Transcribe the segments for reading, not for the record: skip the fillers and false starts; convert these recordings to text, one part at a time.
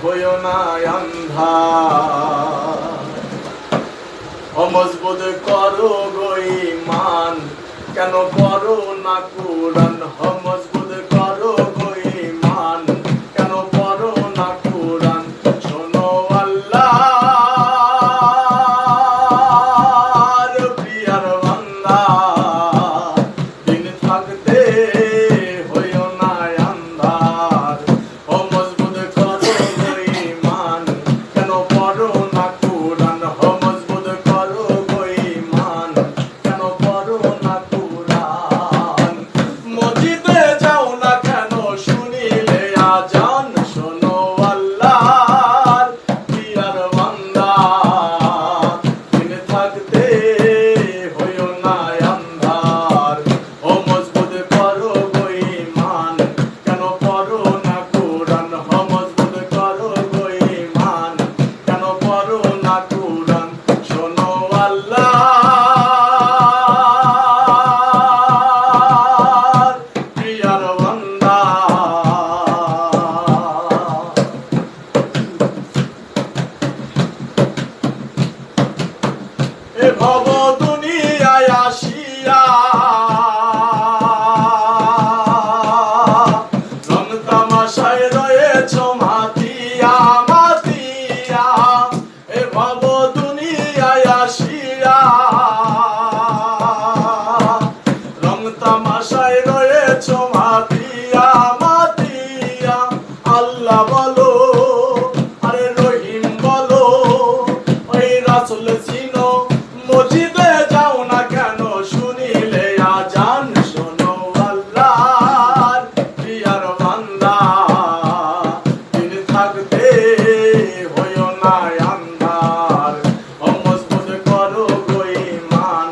হইও না আন্ধা মজবুত করো গো ঈমান কেন পড়ো না কুরআন মজবুত করো গো ঈমান কেন পড়ো না কুরআন শোনো আল্লাহর প্রিয়ার বান্দা দিন থাকতে হইও না আন্ধার মজবুত করো গো ঈমান কেন পড়ো না কুরআন মজবুত করো গো ঈমান কেন পড়ো না কুরআন মসজিদে যাও না কেন শুনিলে আজান শোনো আল্লাহর প্রিয়ার বান্দা দিন থাকতে হইও না আন্ধার মজবুত করো গো ঈমান কেন পড়ো না কুরআন মজবুত করো গো ঈমান কেন পড়ো না কুরআন শোনো আল্লাহর প্রিয়ার বান্দা এ ভব দুনিয়ায় আসিয়া রং তামাশায় রয়েছ মাতিয়া মাতিয়া এ ভব দুনিয়ায় আসিয়া রং তামাশায় রয়েছ মাতিয়া মাতিয়া আল্লাহ বলো আরে রহিম বলো ওই রাসূল চিনো মসজিদে যাও না কেন শুনিলে আজান শোনো আল্লাহর প্রিয়ার বান্দা দিন থাকতে হইও না আন্ধার মজবুত করো গো ঈমান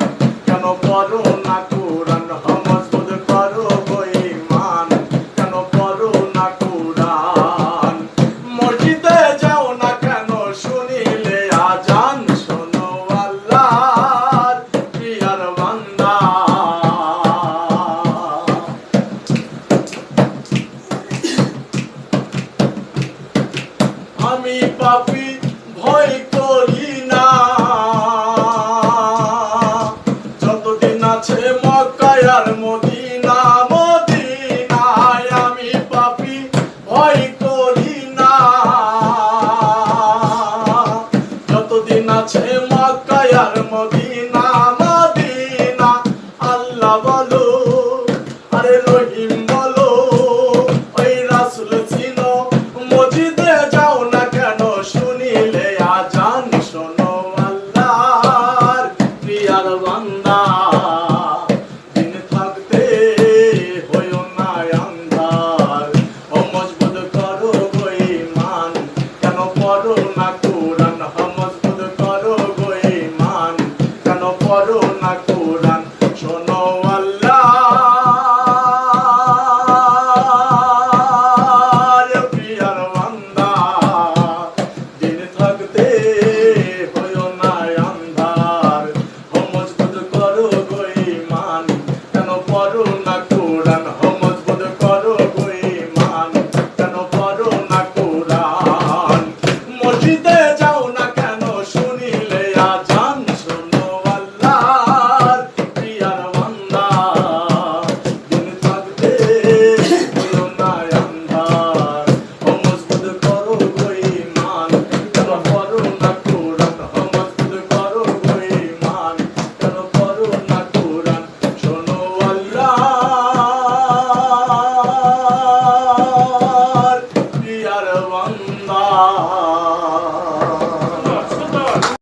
কেন পড়ো না কুরআন মজবুত করো গো ঈমান কেন পড়ো না কুরআন মসজিদে যাও না কেন শুনিলে আজান শোনো আল্লাহর প্রিয়ার বান্দা আমি পাপী ভয় করি না যতদিন আছে মক্কায় আর মদিনা মদিনায় আমি পাপী ভয় করি না যতদিন আছে মক্কায় আর মদিনা মদিনা আল্লাহ বলো আরে রহিম বলো ওই রাসূল চিনো মসজিদে যাও না কেন শুনিলে আজান শোনো আল্লাহর প্রিয়ার বান্দা দিন থাকতে হইও না আন্ধার মজবুত করো গো ঈমান কেন পড়ো না কুরআন মজবুত করো গো ঈমান কেন পড়ো না কুরআন শোনো আল্লাহর প্রিয়ার বান্দা দিন থাকতে হইও না আন্ধার মজবুত করো গো ঈমান কেন পড়ো না কুরআন মজবুত করো গো ঈমান কেন পড়ো না কুরআন মসজিদে যাও না কেন শুনিলে আজান শোনো আল্লাহর প্রিয়ার বান্দা দিন থাকতে হইও না আন্ধার মজবুত করো গো ঈমান কেন পড়ো না কুরআন মজবুত করো গো ঈমান কেন পড়ো না কুরআন শোনো আল্লাহর প্রিয়ার বান্দা